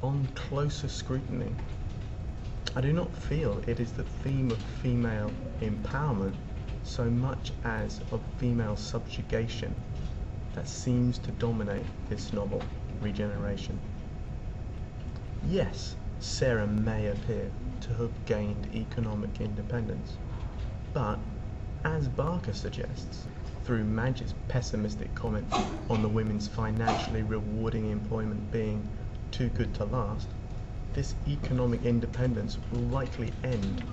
On closer scrutiny, I do not feel it is the theme of female empowerment so much as of female subjugation that seems to dominate this novel, Regeneration. Yes, Sarah may appear to have gained economic independence, but, as Barker suggests, through Madge's pessimistic comments on the women's financially rewarding employment being too good to last, this economic independence will likely end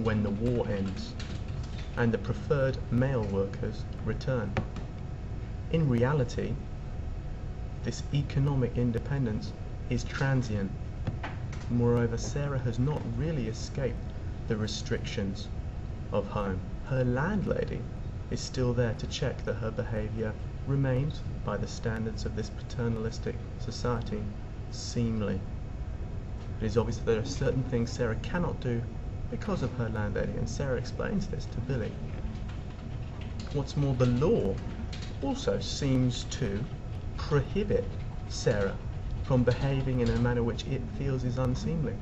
when the war ends and the preferred male workers return. In reality, this economic independence is transient. Moreover, Sarah has not really escaped the restrictions of home. Her landlady is still there to check that her behaviour remains, by the standards of this paternalistic society, seemly. It is obvious that there are certain things Sarah cannot do because of her landlady, and Sarah explains this to Billy. What's more, the law also seems to prohibit Sarah from behaving in a manner which it feels is unseemly.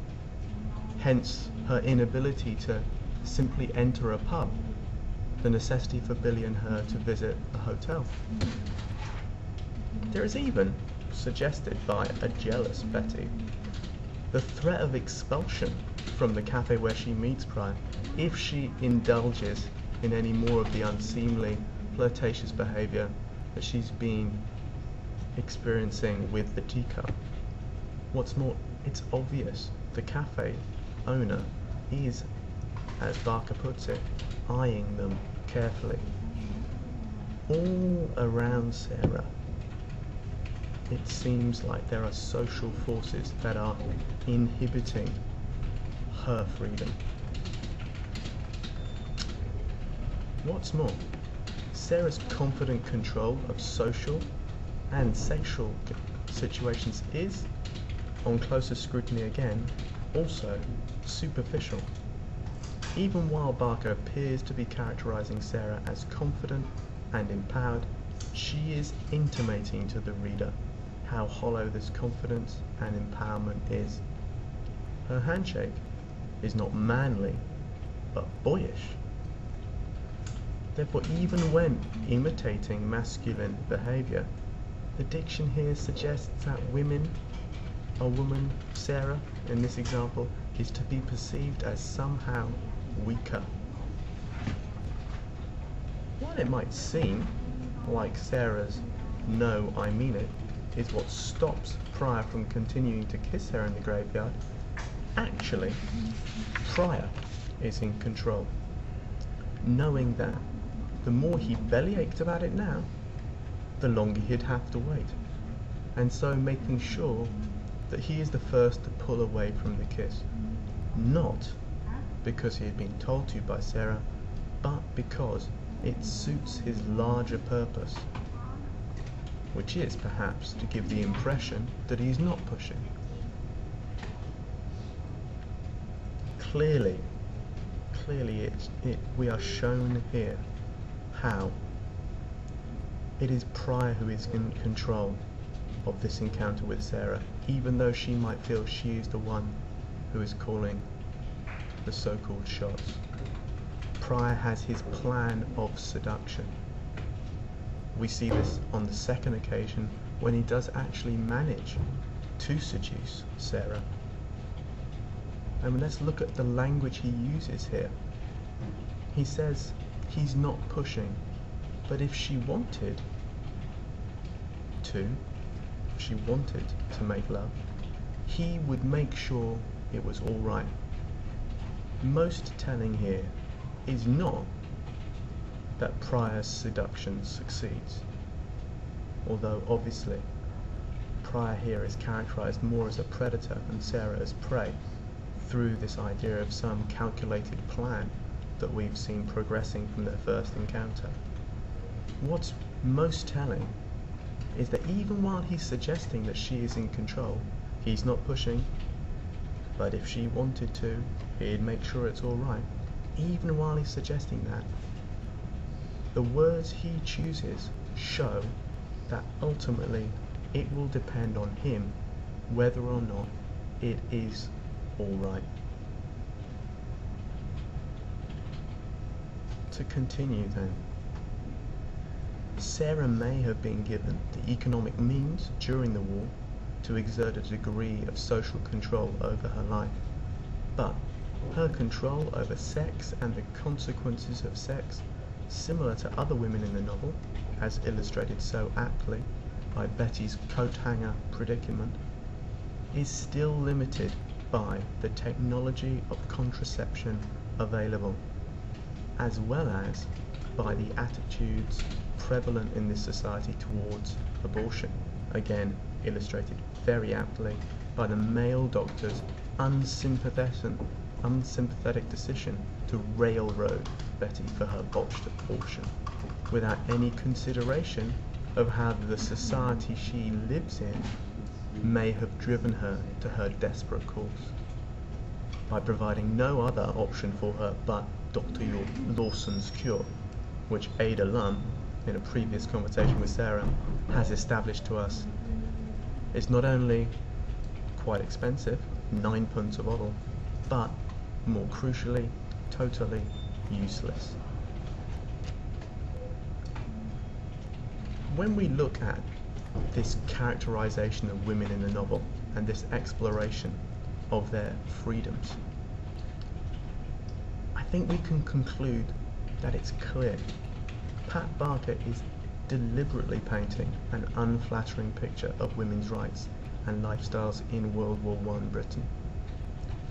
Hence her inability to simply enter a pub, the necessity for Billy and her to visit a hotel. There is even, suggested by a jealous Betty, the threat of expulsion from the cafe where she meets Pryor if she indulges in any more of the unseemly, flirtatious behaviour that she's been experiencing with the teacup. What's more, it's obvious the cafe owner is, as Barker puts it, eyeing them carefully. All around Sarah, it seems like there are social forces that are inhibiting her freedom. What's more, Sarah's confident control of social and sexual situations is, on closer scrutiny again, also superficial. Even while Barker appears to be characterizing Sarah as confident and empowered, she is intimating to the reader how hollow this confidence and empowerment is. Her handshake is not manly, but boyish. Therefore, even when imitating masculine behavior, the diction here suggests that a woman, Sarah, in this example, is to be perceived as somehow weaker. While it might seem like Sarah's "no, I mean it" is what stops Pryor from continuing to kiss her in the graveyard, actually, Pryor is in control, knowing that the more he bellyached about it now, the longer he'd have to wait, and so making sure that he is the first to pull away from the kiss, not because he had been told to by Sarah, but because it suits his larger purpose, which is perhaps to give the impression that he's not pushing. Clearly we are shown here how it is Pryor who is in control of this encounter with Sarah, even though she might feel she is the one who is calling the so-called shots. Pryor has his plan of seduction. We see this on the second occasion when he does actually manage to seduce Sarah. And let's look at the language he uses here. He says he's not pushing, but if she wanted to make love, he would make sure it was all right. Most telling here is not that Pryor's seduction succeeds, although obviously Pryor here is characterized more as a predator and Sarah as prey through this idea of some calculated plan that we've seen progressing from their first encounter. What's most telling is that even while he's suggesting that she is in control, he's not pushing, but if she wanted to, he'd make sure it's all right. Even while he's suggesting that, the words he chooses show that ultimately it will depend on him whether or not it is alright. To continue then, Sarah may have been given the economic means during the war to exert a degree of social control over her life, but her control over sex and the consequences of sex, similar to other women in the novel, as illustrated so aptly by Betty's coat hanger predicament, is still limited by the technology of contraception available, as well as by the attitudes prevalent in this society towards abortion, again illustrated very aptly by the male doctor's unsympathetic decision to railroad Betty for her botched abortion, without any consideration of how the society she lives in may have driven her to her desperate course, by providing no other option for her but Dr. Lawson's cure, which Ada Lum, in a previous conversation with Sarah, has established to us is not only quite expensive, 9p a bottle, but more crucially, totally useless. When we look at this characterization of women in the novel and this exploration of their freedoms, I think we can conclude that it's clear Pat Barker is deliberately painting an unflattering picture of women's rights and lifestyles in World War I Britain.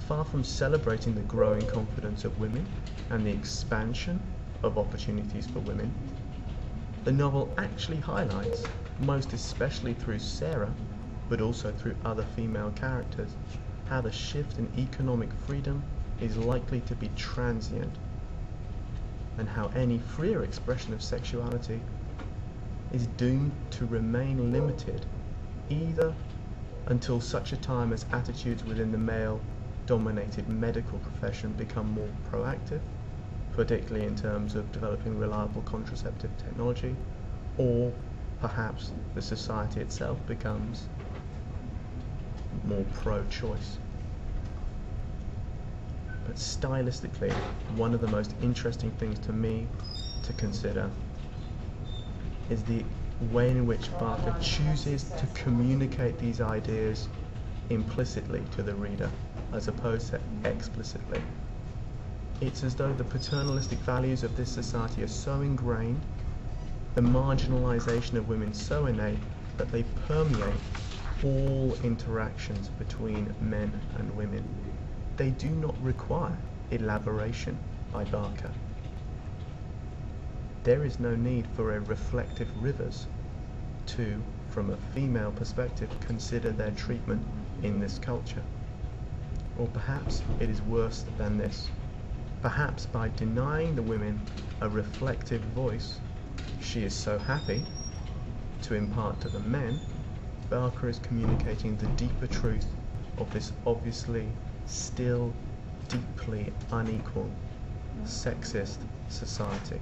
Far from celebrating the growing confidence of women and the expansion of opportunities for women, the novel actually highlights, most especially through Sarah, but also through other female characters, how the shift in economic freedom is likely to be transient, and how any freer expression of sexuality is doomed to remain limited either until such a time as attitudes within the male-dominated medical profession become more proactive, particularly in terms of developing reliable contraceptive technology, or perhaps the society itself becomes more pro-choice. But stylistically, one of the most interesting things to me to consider is the way in which Barker chooses to communicate these ideas implicitly to the reader as opposed to explicitly. It's as though the paternalistic values of this society are so ingrained, the marginalization of women so innate, that they permeate all interactions between men and women. They do not require elaboration by Barker. There is no need for a reflective Rivers to, from a female perspective, consider their treatment in this culture. Or perhaps it is worse than this. Perhaps by denying the women a reflective voice she is so happy to impart to the men, Barker is communicating the deeper truth of this obviously still deeply unequal, sexist society.